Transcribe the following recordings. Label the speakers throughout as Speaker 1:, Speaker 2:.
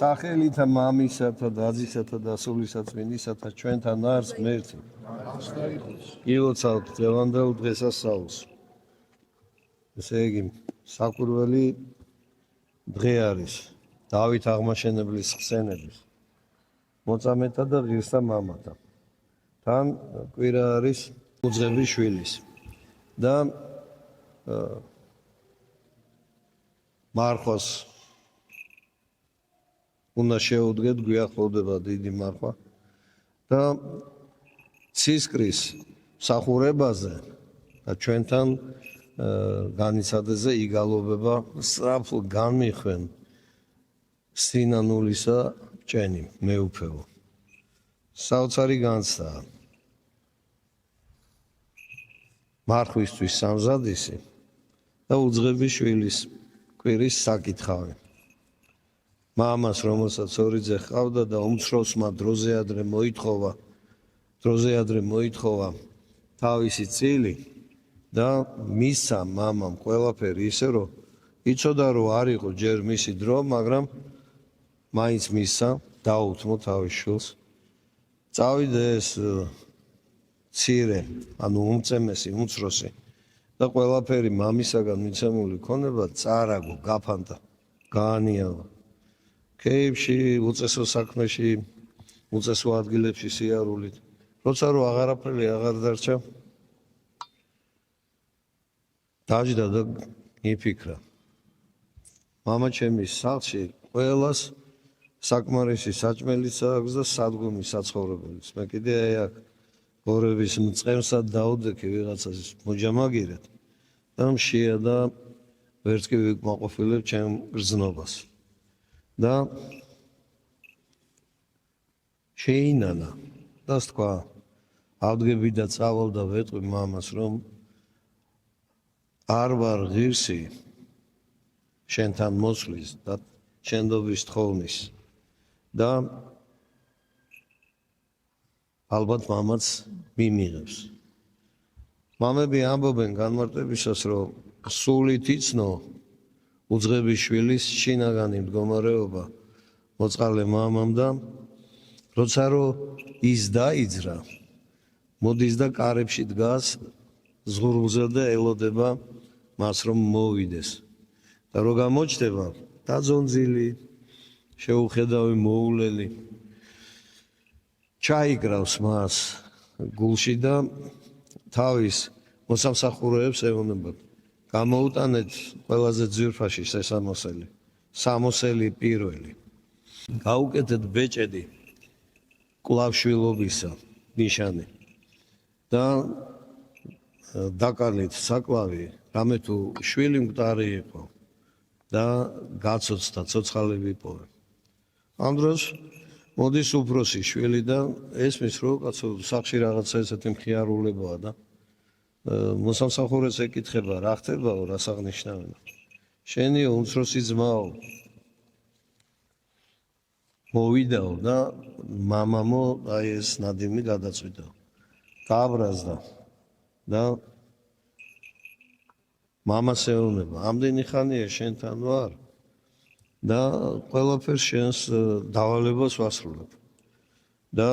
Speaker 1: სახელითა მამისათა და აზისათა და სულისაწმინდისათა ჩვენთან არის ღმერთი. გილოცავთ დღევანდელ დღესასწაულს. ესე იგი, საკვირველი დღე არის დავით აღმაშენებლის ხსენების მოწამეთა და ღირსთა მამათა. თან კვირა არის უძღების შვილის და მარხვას უნდა შეუდგეთ, გვიახლოვდება დიდი მარხვა და ცისკრის მსახურებაზე და ჩვენთან განიცადაზე იგალობება სწრაფად განმიხვენ სინანულისა ჭენი მეუფეო. საოცარი განცდაა მარხვისთვის სამზადისი და უძღების შვილის კვირის საკითხავი. მამას, რომელსაც ორი ძე ჰყავდა და უმცროსმა დროზე ადრე მოითხოვა თავისი წილი და მისცა მამამ ყველაფერი ისე, რომ იცოდა, რომ არ იყო ჯერ მისი დრო, მაგრამ მაინც მისცა დაუთმო თავის შვილს. წავიდა ეს მცირე, ანუ უმწემესი, უმცროსი და ყველაფერი მამისაგან მიცემული ქონება წარაგო, გაფანტა, გაანიავა. ქეიფში, უწესო საქმეში, უწესო ადგილებში სიარულით. როცა რომ აღარაფერი აღარ დარჩა, დაჯდა და იფიქრა. მამა ჩემის სახლში ყველას საკმარისი საჭმელიც აქვს და სადგომი საცხოვრებელიც. მე კიდე აი აქ გორების მწყემსად დაუდექი ვიღაცას მოჯამაგირეთ და მშია და ვერც კი ვიკმაყოფილებ ჩემ გრძნობას. და შეინანა და თქვა, ავდგები და წავალ და ვეტყვი მამას, რომ არ ვარ ღირსი შენთან მოსვლის და შენდობის თხოვნის და ალბათ მამაც მიმიღებს. მამები ამბობენ განმარტებისას, რომ სულით იცნო უძღების შვილის შინაგანი მდგომარეობა მოწყალე მამამ და როცა რომ ის დაიძრა, მოდის და კარებში დგას ზღურბლზე და ელოდება მას, რომ მოვიდეს. და რო გამოჩნდება დაძონძილი, შეუხედავი მოულელი, ჩაიგრავს მას გულში და თავის მოსამსახურეებს ეუბნება. გამოუტანეთ ყველაზე ძვირფაში შესამოსელი, სამოსელი პირველი. გაუკეთეთ ბეჭედი კლავშვილობისა ნიშანი და დაკარნით საკლავი, რამე თუ შვილი მკვდარი იყო და გაცოცხლდა, ცოცხალები იპოვე. ამ დროს მოდის უფროსი შვილი და ესმის, რომ კაცო სახლში რაღაცა ესეთი მხიარულებაა და მოსამსახურეს ეკითხება, რა ხდებაო, რას აღნიშნავენ. შენიო უმცროსი ძმაო, მოვიდაო და მამამო აი ეს ნადიმი გადაწვიდა. გააბრაზდა და მამას ეუბნება, ამდენი ხანია შენთან ვარ და ყველაფერს შენს დავალებას ვასრულებ. და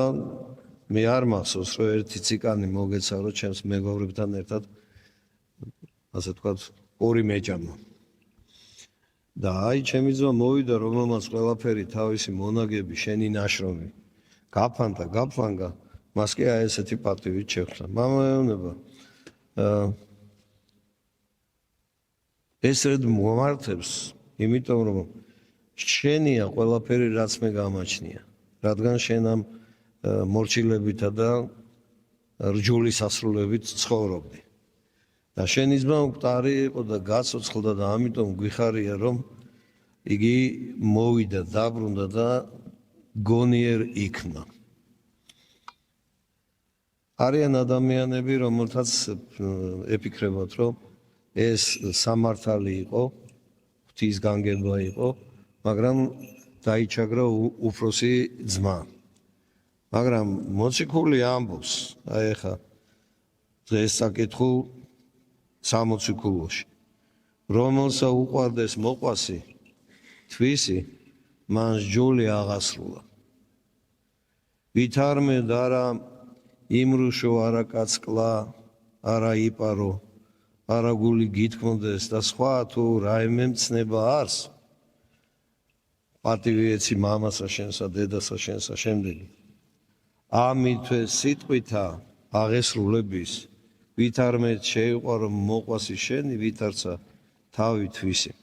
Speaker 1: მე არ მახსოვს, რომ ერთი ციკანი მოგეცარო ჩემს მეგობრებთან ერთად, ასე ვთქვათ, ორი მეჭამა. და აი ჩემი ძმა მოვიდა, რომელმაც ყველაფერი თავისი მონაგები, შენი ნაშრომი გაფანტა, გაფლანგა, მას კი აი ესეთი პატივით შეხვდა. მამა ეუბნება, ესრედ მომართებს, იმიტომ რომ შენია ყველაფერი, რაც მე გამაჩნია, რადგან შენ ამ მორჩილებითა და რჯულის ასრულებით ცხოვრობდი. და შენი ძმა მკვდარი იყო და გაცოცხლდა და ამიტომ გვიხარია, რომ იგი მოვიდა, დაბრუნდა და გონიერ იქნა. არიან ადამიანები, რომელთაც ეფიქრებათ, რომ ეს სამართალი იყო, ღვთისგანგება იყო, მაგრამ დაიჩაგრა უფროსი ძმა. მაგრამ მოციქული ამბობს, აი ახლა დღეს საკითხულ 60 ქულოში, რომელსა უყვარდეს მოყვასი, თვისი მან სჯული აღასრულა. ვითარმე არა იმრუშო არა კაცკლა, არა იპარო, არა გული გითქმოდეს და სხვა თუ რაიმე მცნება არს. პატივი ეცი მამასა შენსა, დედასა შენსა შემდეგი. ამითვე სიტყვითა აღესრულების, ვითარმე შეიყვარო მოყვასი შენი, ვითარცა თავი თვისი.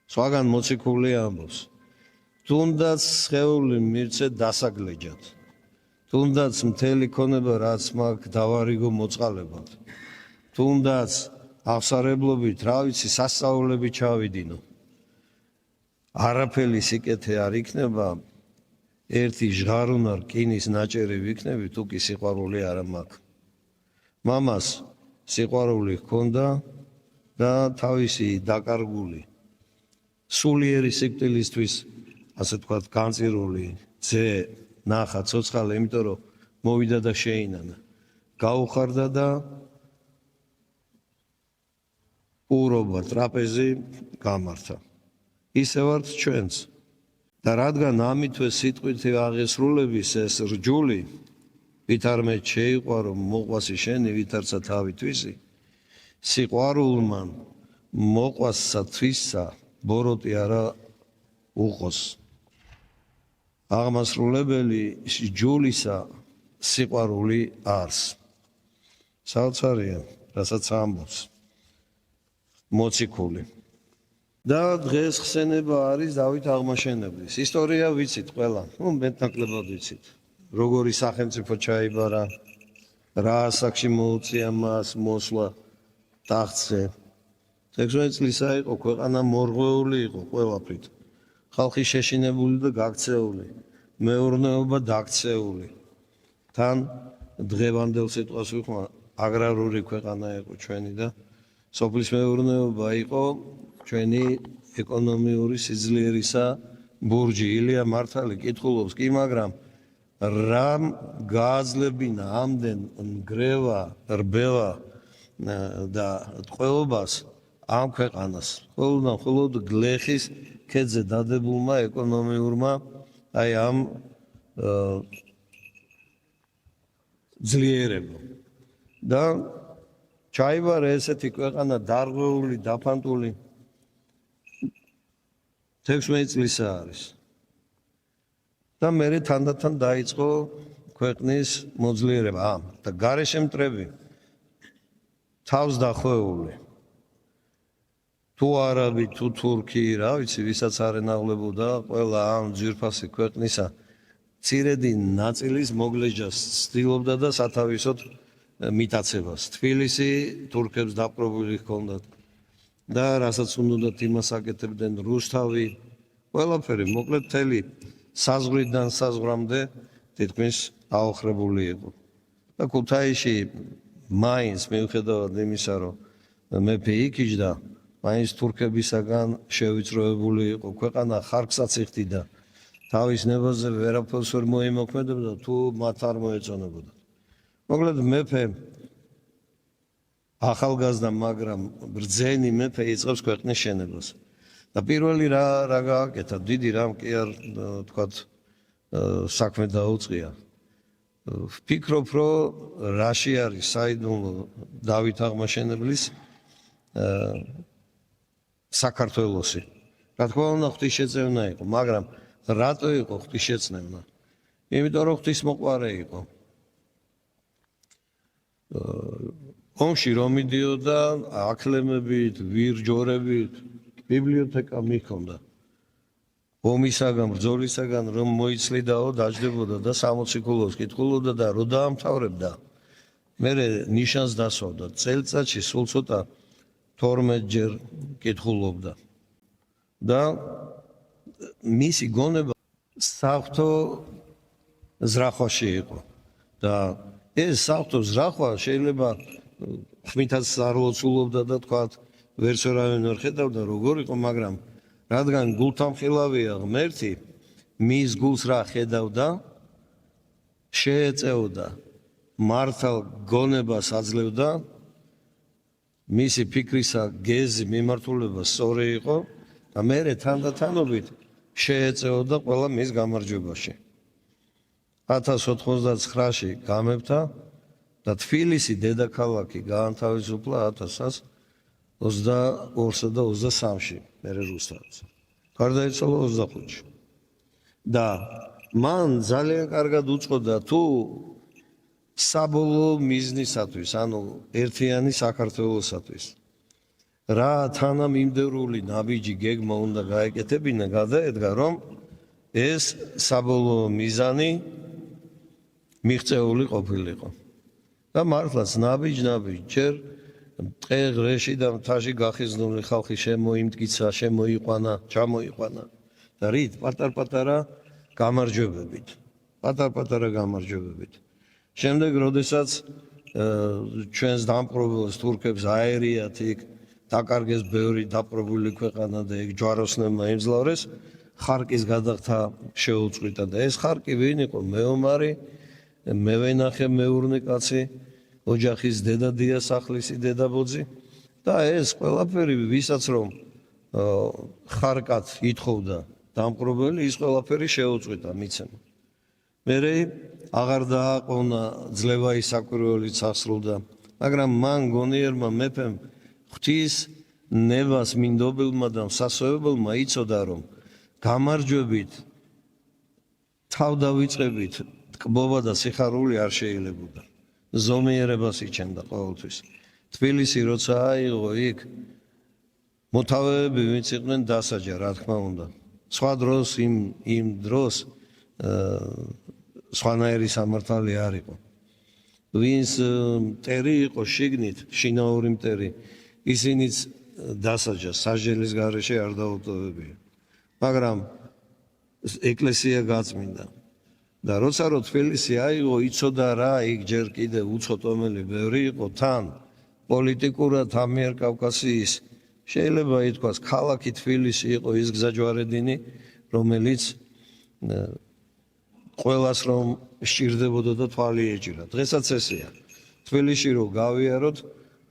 Speaker 1: სხვაგან მოციქული ამბობს, თუნდაც სხეული მირცე დასაგლეჯად, თუნდაც მთელი ქონება რაც მაქვს დავარიგო მოწყალებად, თუნდაც აღსარებლობით რა ვიცი სასწაულები ჩავიდინო. არაფერი სიკეთე არ იქნება, ერთი ჟღარუნა რკინის ნაჭერი ვიქნები, თუ კი სიყვარული არ მაქვს. მამას სიყვარული ჰქონდა და თავისი დაკარგული სულიერი სიკვდილისთვის, ასე თქვათ, განწირული ძე ნახა ცოცხალე, იმიტომ რომ მოვიდა და შეინანა. გაუხარდა და ურობა ტრაპეზი გამართა. ისე ვართ ჩვენც. და რადგან ამითვე სიტყვითი აღესრულების ეს რჯული, ვითარმე შეიყვარო მოყვასი შენი, ვითარცა თავი თვისი, სიყვარულმა მოყვასსა თვისსა ბოროტი არა უყოს. აღმასრულებელი სჯულისა სიყვარული არს. საოცარია, რასაც ამბობს მოციქული. და დღეს ხსენება არის დავით აღმაშენებლის. ისტორია ვიცით ყველა, მეტნაკლებად ვიცით. როგორი სახელმწიფო ჩაიბარა, რა ასაკში მოუწია მას მოსვლა ტახტზე. 16 წლისა იყო, ქვეყანა მორღვეული იყო ყველაფრით. ხალხი შეშინებული და გაქცეული, მეურნეობა დაქცეული. თან დღევანდელ სიტყვას ვიხმარ, აგრარული ქვეყანა იყო ჩვენი და სოფლის მეურნეობა იყო ჩვენი ეკონომიური სიძლიერისა ბურჯი. ილია მართალი კითხულობს კი, მაგრამ რამ გააძლებინა ამდენ ნგრევა, რბევა და ტყვეობას ამ ქვეყანას? მხოლოდ გლეხის ქედზე დადებულმა ეკონომიურმა აი ამ ძლიერებმა. და ჩაიბარა ესეთი ქვეყანა დარღვეული, დაფანტული. 16 წლისა არის. და მერე თანდათან დაიწყო ქვეყნის მოძლიერება. და გარეშე მტრები თავს დახვეული. თუ არაბი, თუ თურქი, რა ვიცი, ვისაც არ ენაღლებოდა ყველა ამ ძვირფასი ქვეყნისა მცირედი ნაწილის მოგლეჯას ცდილობდა და სათავისოდ მიტაცებას. თბილისი თურქებს დაპყრობილი ჰქონდათ და რასაც უნდათ იმას აკეთებდნენ, რუსთავი, ყველაფერი, მოკლედ მთელი საზღვრიდან საზღვრამდე თითქმის აოხრებული იყო. და ქუთაისში მაინც მიუხედავად იმისა, რომ მეფე იქიჯდა, მაინც თურქებისაგან შევიწროებული იყო. ქვეყანა ხარკსაც იხდიდა, თავის ნებაზე ვერაფერს ვერ მოიმოქმედებდა, თუ მათ არ მოეწონებოდა. მოკლედ მეფე ახალგაზრდა, მაგრამ ბრძენი მეფე იწყებს ქვეყნის შენებას. და პირველი რა გააკეთა, დიდი რამ კი არ თქვათ საქმე დაუწყია. ვფიქრობ, რომ რაში არის საიდუმლო დავით აღმაშენებლის საქართველოსი. რა თქმა უნდა, ღვთისშეწევნა იყო, მაგრამ რატო იყო ღვთისშეწევნა? იმიტომ რომ ღვთისმოყვარე იყო. ომში რომ მიდიოდა, აკლემებით, ვირჯორებით, ბიბლიოთეკა მიჰქონდა. ომისაგან, ბრძოლისაგან რომ მოიცლიდაო, დაждდებოდა და სამოციქულოს კითხულობდა და რო დაამთავრებდა, მერე ნიშანს დასვავდა. წელიწადში სულ ცოტა 12 ჯერ კითხულობდა. და მისი გონება საღვთო ზრახვაში იყო. და ეს საღვთო ზრახვა შეიძლება ხმითაც არ ლოცულობდა და თქვათ ვერც ვერავინ ვერ ხედავდა როგორ იყო, მაგრამ რადგან გულთამხილავია ღმერთი, მის გულს რა ხედავდა, შეეწეოდა, მართალ გონებას აძლევდა, მისი ფიქრისა გეზი მიმართულება სწორი იყო და მერე თანდათანობით შეეწეოდა ყველა მის გამარჯვებაში. 1099-ში გამეფდა და თბილისი დედაქალაქი გაანთავისუფლა 1122-სა და 23-ში მერე რუსთავის. გარდაიცვალა 25-ში. და მან ძალიან კარგად უწყოდა თუ საბოლოო მიზნისათვის, ანუ ერთიანი საქართველოსათვის რა თანამიმდევრული ნაბიჯი გეგმა უნდა გაეკეთებინა, გადაედგა, რომ ეს საბოლოო მიზანი მიღწეული ყოფილიყო. და მართლაც ნაბიჯ ჯერ დღე-ღრეში და მთაში გახიზნული ხალხი შემოიმტკიცა, შემოიყვანა, ჩამოიყვანა და რით პატარ-პატარა გამარჯვებებით. შემდეგ, როდესაც ჩვენს დამპყრობილებს თურქებს აერიათ იქ, დაკარგეს ბევრი დაპყრობილი ქვეყანა და იქ ჯვაროსნებმა იმძლავრეს, ხარკის გადახდა შეუწყვიტა და ეს ხარკი ვინ იყო? მეომარი, მევენახე მეურნე კაცი, ოჯახის დედა დიასახლისი დედაბოძი და ეს ყველაფერი ვისაც რომ ხარკად ითხოვდა დამპყრობელი, ის ყველაფერი შეუწყვიტა მიცემა. მერე აღარ დააყოვნა ძლევა ისაკვირველიც ასრულდა, მაგრამ მან გონიერმა მეფემ ღვთის ნებას მინდობილმა და სასწორებელმა იცოდა, რომ გამარჯვებით თავ დავიწყებით ტკბობა და სიხარული არ შეიძლებოდა. ზომიერებას იჩენდა ყოველთვის. თბილისი როცა აიღო, იქ მოთავეები ვინც იყვნენ დასაჯა, რა თქმა უნდა. სხვა დროს იმ დროს სხვანაირი სამართალი არ იყო. ვინც მტერი იყო შიგნით, შინაური მტერი, ისინიც დასაჯა, სასჯელის გარეშე არ დაუტოვებია. მაგრამ ეკლესია გაწმინდა. და როცა რო თბილისი აიღო, იცოდა რა, იქ ჯერ კიდევ უცხოტომელი ბევრი იყო, თან პოლიტიკურად ამიერკავკასიის შეიძლება ითქვას ქალაქი თბილისი იყო ის გზაჯვარედინი, რომელიც ყველას რომ სჭირდებოდა და თვალი ეჭირა. დღესაც ესეა. თბილისში რო გავიაროთ,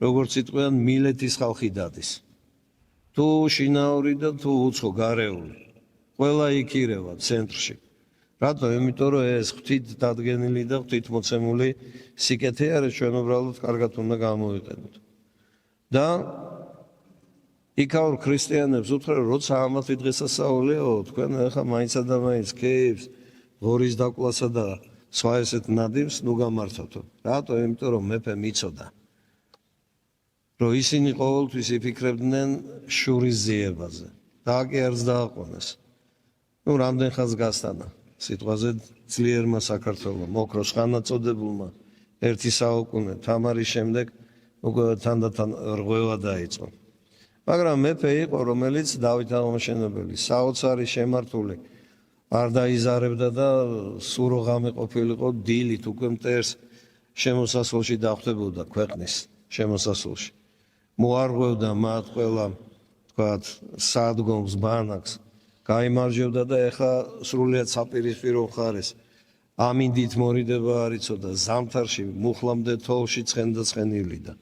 Speaker 1: როგორც იტყვიან, მილეთის ხალხი დადის. თუ შინაური და თუ უცხო გარეული. ყველა იქ ირევა ცენტრში. რატო? იმიტომ რომ ეს ღვთით დადგენილი და ღვთით მოცემული სიკეთე არის, ჩვენ უბრალოდ კარგად უნდა გამოვიყენოთ. და იქაურ ქრისტიანებს უთხრა, როცა ამათი დღესასწაულია, თქვენ ახლა მაინცა და მაინც კეიფს, ღორის დაკვლასა და სხვა ესეთ ნადიმს ნუ გამართათო. რატო? იმიტომ რომ მეფემ იცოდა, რომ ისინი ყოველთვის იფიქრებდნენ შურის ძიებაზე. და კი არც დააყონეს. ნუ რამდენ ხანს გასტანა სიტყვაზე ძლიერმა საქართველომ, ოქროს ხანაწოდებულმა, ერთი საუკუნე, თამარის შემდეგ უკვე თანდათან რღვევა დაიწყო. მაგრამ მეფე იყო, რომელიც დავით აღმაშენებელი, საოცარი შემართული, არ დაიზარებდა და სურო ღამე ყოფილიყო, დილით უკვე მტერს შემოსასვლელში დახვდებოდა ქვეყნის შემოსასვლელში. მოარღვევდა მათ ყველა, თქვათ, სადგომს, ბანაკს, გაიმარჯვებდა და ეხლა სრულიად საპირისპირო მხარეს. ამინდით მორიდება არ იცოდა, ზამთარში, მუხლამდე თოვლში ცხენდა ცხენილიდა.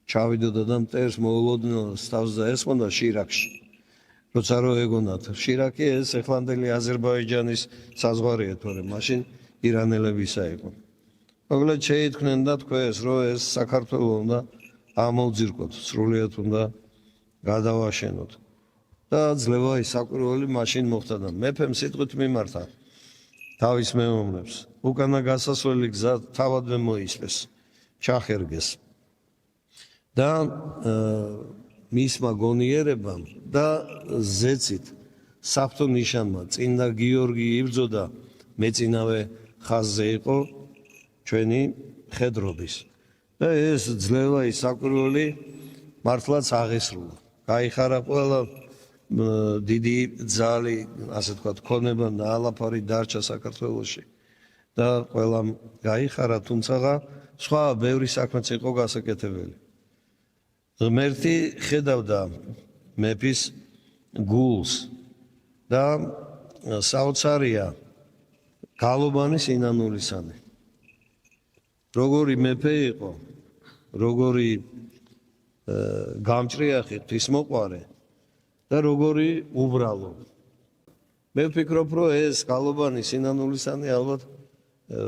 Speaker 1: ჩავიდოდა და მტერს მოულოდნელო თავს და ესმოდა შირაკში. როცა რო ეგონათ, შირაკი ეს ეხლანდელი აზერბაიჯანის საზღვარია, თორემ მაშინ ირანელებისა იყო. მოკლედ შეითქმნენ და თქვეს, რომ ეს საქართველო უნდა ამოვძირკოთ, სრულიად უნდა გადავაშენოთ. და ძლევა ისაკვირველი მაშინ მოხდა და მეფემ სიტყვით მიმართა თავის მეომრებს. უკანა გასასვლელი გზა თავადვე მოისპეს, ჩახერგეს. და მისმა გონიერებამ და ზეცით საფრთხო ნიშანმა წინდა გიორგი იბრძოდა, მეწინავე ხაზზე იყო ჩვენი ხედრობის. და ეს ძლევა ისაკვირველი მართლაც აღესრულა. გაიხარა ყველა დიდი ძალი, ასე ვთქვათ, ქონება და ალაფარი დარჩა საქართველოში და ყველამ გაიხარა, თუმცა სხვა ბევრი საქმეც იყო გასაკეთებელი. ღმერთი ხედავდა მეფის გულს და საოცარია გალობანი სინანულისანი. როგორი მეფე იყო, როგორი გამჭრიახი ღვთისმოყვარე და როგორი უბრალო. მე ვფიქრობ, რომ ეს გალობანი სინანულისანი ალბათ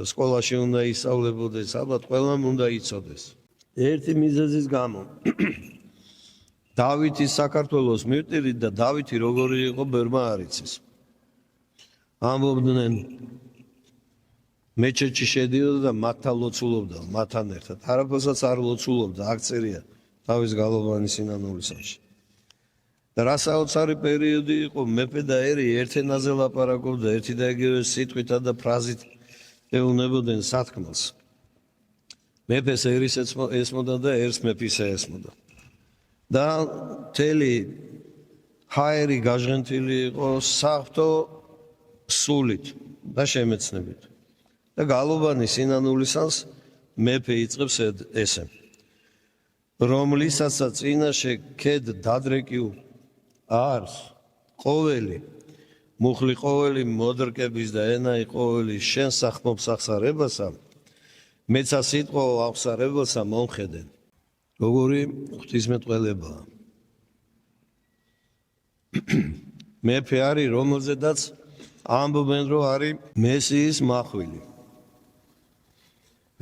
Speaker 1: სკოლაში უნდა ისწავლებოდეს, ალბათ ყველამ უნდა იცოდეს. ერთი მიზეზის გამო დავითი საქართველოს მივტირით და დავითი როგორი იყო ბერმა არ იცის. ამბობდნენ მეჩეთში შედიოდა და მათთან ლოცულობდა, მათთან ერთად. არაფერსაც არ ლოცულობდა, აქ წერია თავის გალობანის სინანულისანში. და რა საოცარი პერიოდი იყო, მეფე და ერი ერთ ენაზე ლაპარაკობდა, ერთი და იგივე სიტყვითა და ფრაზით ეუბნებოდნენ სათქმელს. მეფეს ერის ესმოდა და ერს მეფისა ესმოდა. და მთელი ჰაერი გაჟღენთილი იყო საღვთო სულით და შემეცნებით. და გალობანის სინანულისანს მეფე იწყებს ესე. რომლისაცაც წინაშე ქედ დადრეკიუ არს ყოველი მუხლი ყოველი მოდრკების და ენაი ყოველი შენ სახმობს აღსარებასა მეცა სიტყვა აღსარებასა მომხედენ. როგორი ღვთისმეტყველებაა. მეფე არის, რომელზედაც ამბობენ, რომ არის მესიის მახვილი.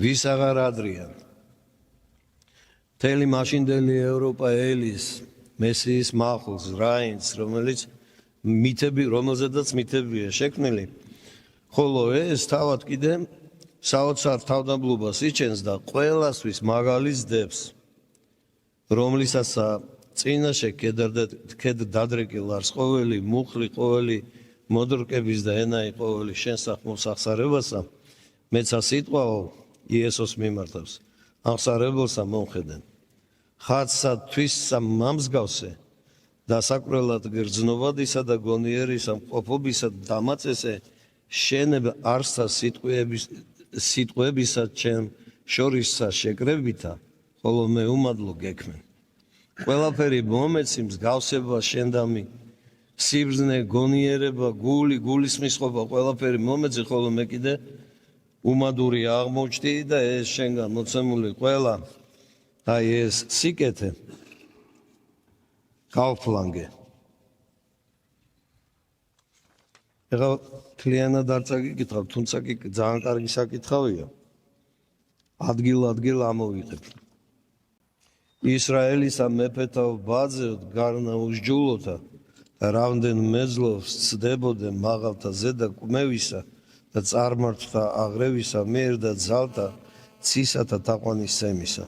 Speaker 1: ვის აღარ ადრიან. მთელი მაშინდელი ევროპა ელის მესიის მახვილს, რაინც, რომელზედაც მითებია შექმნილი. ხოლო ეს თავად კიდე საოცარ თავდაბლობას იჩენს და ყველასთვის მაგალითს დებს. რომლისაც წინაშე ქედ დადრეკილ არს ყოველი მუხლი ყოველი მოდრკების და ენაი ყოველი შენ სახმობს აღსარებასა მეცა სიტყვაო იესოს მიმართავს აღსარებელსა მომხედენ. ხაცსა თვისსა მამსგავსე დასაკვრელად გრძნობადისა და გონიერისა მყოფობისა დამაწესე შენებ არსა სიტყვებისა ჩემ შორისსა შეკრებითა ხოლო მე უმადლო გექმენ. ყველაფერი მომეცი მსგავსება შენდამი სიბრძნე გონიერება გულისმის ყოფა ყველაფერი მომეცი ხოლო მე კიდე უმადური აღმოჩნდი და ეს შენგან მოცემული ყველა აი ეს სიკეთე გავფლანგე. ეხლა მთლიანად არ წაგიკითხავ, თუმცა კი ძალიან კარგი საკითხავია. ადგილ ამოვიღებ. ისრაელისა მეფეთა ბაძებთ გარნა უსჯულოთა და რამდენ მეძლოს ცდებოდე მაღალთა ზედა კმევისა და წარმართთა აღრევისა მიერ და ძალთა ცისათა თაყვანის სემისა.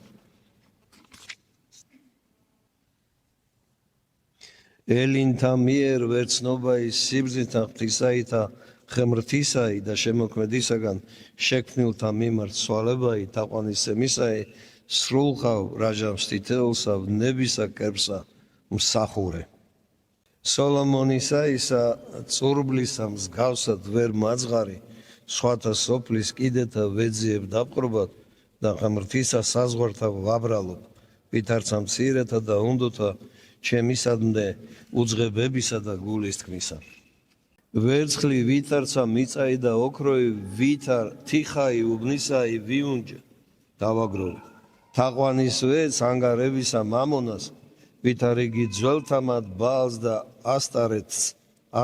Speaker 1: ელინთა მიერ ვერცნობაი სიბრძნითა ღვთისაითა ხემრთისაი და შემოქმედისაგან შექმნილთა მიმართ სვალებაი თაყვანის სემისაი სრულხავ რაჟამს თითეულსა ნებისა კერპსა მსახურე. სოლომონისა ისა წურბლისა მსგავსად ვერ მაძღარი სხვათა სოფლის კიდეთა ვეძიებ დაპყრობად და ღმრთისა საზღვართა ვაბრალობ ვითარცა მცირეთა და უნდოთა ჩემისადმდე უძღებებისა და გულის თქმისა. ვერცხლი ვითარცა მიწაი და ოქროი ვითარ თიხაი უბნისაი ვიუნჯე დავაგროვე. თაყვანის ვეც ანგარებისა მამონას ვითარიგი ძველთამად ბალს და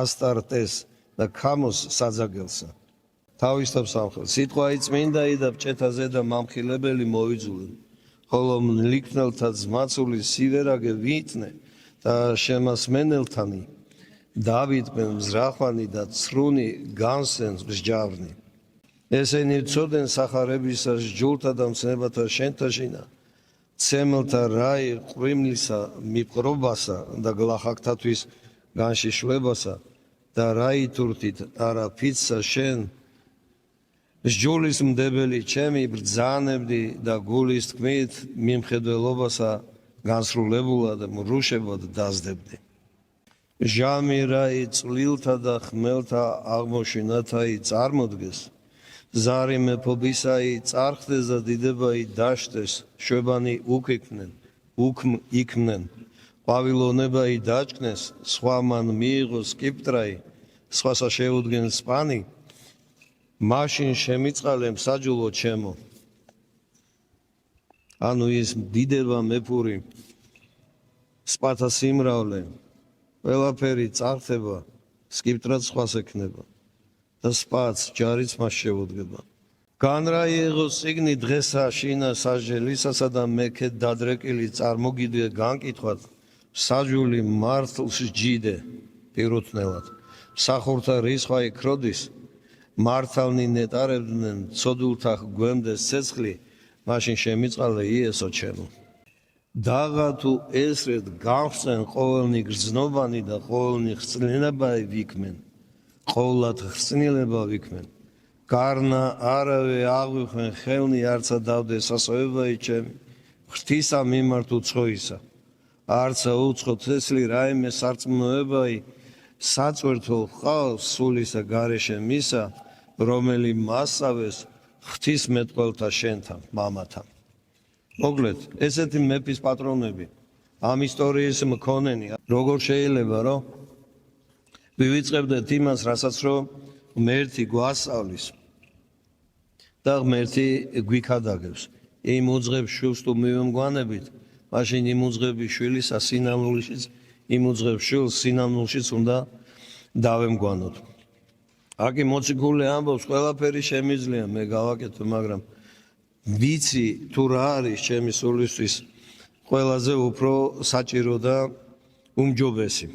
Speaker 1: ასტარტეს და ქამოს საძაგელსა. თავისთავ სამხელს სიტყვაი წმინდაი და ბჭეთაზე და მამხილებელი მოვიძულე. ხოლო მლიქნელთა ძმაცული სივერაგე ვიტნე და შემასმენელთანი დავიტყვენ მზრახვანი და ცრუნი განსენ მსჯავრნი. ესენი ცოდენ სახარებისას ჯულთა და მცნებათა შენთაშინა ცემელთა რაი ყვიმლისა მიპყრობასა და გლახაკთათვის განშიშვლებასა და რაი თურთით არა ფიცსა შენ სჯულის მდებელი ჩემი ბრძანებდი და გულის თქმით მიმხედველობასა განსრულებულად მრუშებად დაზდებდი. ჟამი რაი წლილთა და ხმელთა აღმოჩინათაი წარმოდგეს ზარი მეფობისაი წარხდეს და დიდებაი დაშტეს შვებანი იქნენ ყვავილონებაი დაჭკნეს სხვა მან მიიღოს კიპტრაი სხვასა შეუდგენს სპანი მაშინ შემიწყალე მსაჯულო ჩემო. ანუ ის დიდება მეფური სპათა სიმრავლე ყველაფერი წარხდება სკიპტრაც სხვას ექნება და სპაც ჯარიც მას შევოდგება. განრაიღო სიგნი დღესა შინა სასჯელისასა და მექეთ დადრეკილი წარმოგიდე განკითხვათ საჯული მართლს ჯიდე პირუთნელად მსახურთა რისხვა იქროდის მართალნი ნეტარებდნენ ცოდულთა გვემდეს ცეცხლი მაშინ შემიწყალე იესო ჩემო დაღა თუ ესრეთ გამხსენ ყოველნი გრძნობანი და ყოველნი ხრწნილება ვიქმენ ყოვლად ხრწნილება ვიქმენ გარნა არავე აღვიხვენ ხელნი არცა დავდე სასოებայի ჩემი ღვთისა მიმართ უცხოისა არცა უცხო თესლი რაიმე სარწმუნოებայի საწვერთო ხავს სულისა გარეშე მისა რომელი მასავეს ღვთისმეტყველთა შენთან მამათან მოკლედ ესეთი მეფის პატრონები ამ ისტორიის მქონენი როგორ შეიძლება რომ ვივიწყებდეთ იმას რასაც რომ ღმერთი გვასწავლის და ღმერთი გვიქადაგებს იმ უძღებს შვილს თუ მივემგვანებით მაშინ იმ უძღების შვილისა სინამდვილეშიც იმ უძღებს შვილს სინამდვილეშიც უნდა დავემგვანოთ აქ მოციქული ამბობს ყველაფერი შემიძლია მე გავაკეთო მაგრამ ვიცი თუ რა არის ჩემი სულისთვის ყველაზე უფრო საჭირო და უმჯობესი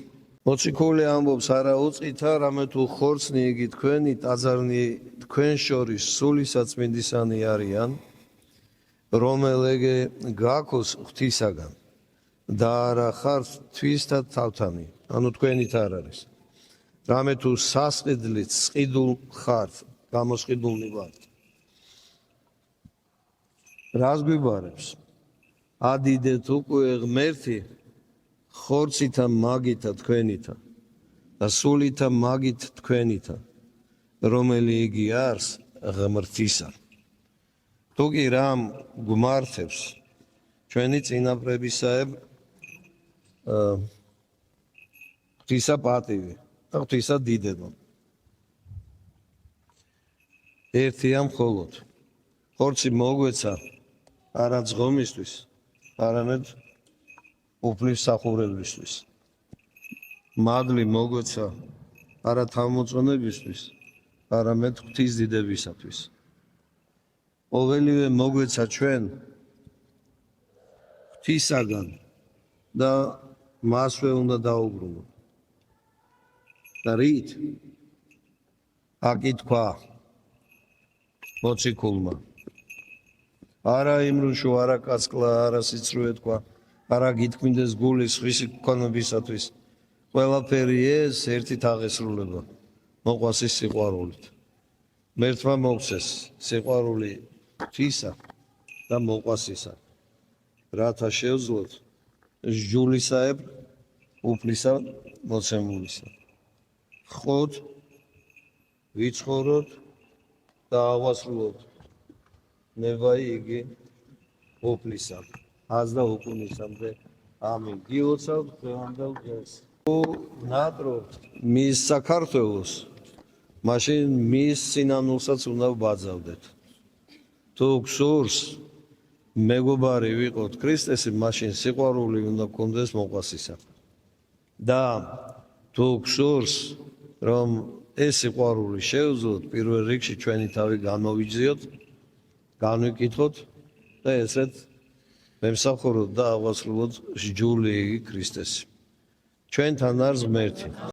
Speaker 1: მოციქული ამბობს არა უწყითა რამე თუ ხორცნი იგი თქვენი ტაძარნი თქვენ შორის სულისაწმინდისანი არიან რომელეგე გაქოს ღვთისაგან და არა ხართ თვისთა თავთანი ანუ თქვენით არ არის რამე თუ სასყიდლით სყიდულ ხართ გამოსყიდულნი ვართ რას გვიბარებს ადიდეთ უკვე ღმერთი ხორცითა მაგითა თქვენითა და სულითა მაგით თქვენითა რომელი იგი არის ღმრთისა თუ კი რამ გვმართებს ჩვენი წინაპრებისაებ ღვთისა პატივი და ღვთისა დიდება ერთია მხოლოდ ხორცი მოგვეცა არა ძღომისთვის არამედ უფლის სახურებისთვის მადლი მოგვეცა არა თავმოწონებისთვის არამედ ღვთის დიდებისათვის ყოველივე მოგვეცა ჩვენ ღვთისაგან და მასვე უნდა დაუბრუნოთ და რით აკითხვა მოციქულმა არა იმრუშო არა კაცკლა არა სიცრუე თქვა არა გითქმიდეს გულის ხვისი გქონებისათვის ყველაფერი ეს ერთით აღესრულება მოყვასის სიყვარულით მერთმა მოგცეს სიყვარული ღვთისა და მოყვასისა რათა შევძლოთ სჯულისაებ უფლისა მოცემულისა ხოთ ვიცხოვროთ და ავასრულოთ ნებაი იგი უფლისა აზდა უკუნისამდე ამინ გილოცავთ დღევანდელ დღეს თუ ნატრობთ მის საქართველოს მაშინ მის სინამდვილსაც უნდა ვბაძავდეთ თუ გსურს მეგობარი ვიყოთ ქრისტესი მაშინ სიყვარული უნდა გქონდეს მოყვასისა და თუ გსურს რომ ეს სიყვარული შევძლოთ პირველ რიგში ჩვენი თავი განმოვიძიოთ განვიკითხოთ და ესეთ მემსახუროთ და ავასრულოთ სჯული იგი ქრისტესი ჩვენთან არის ღმერთი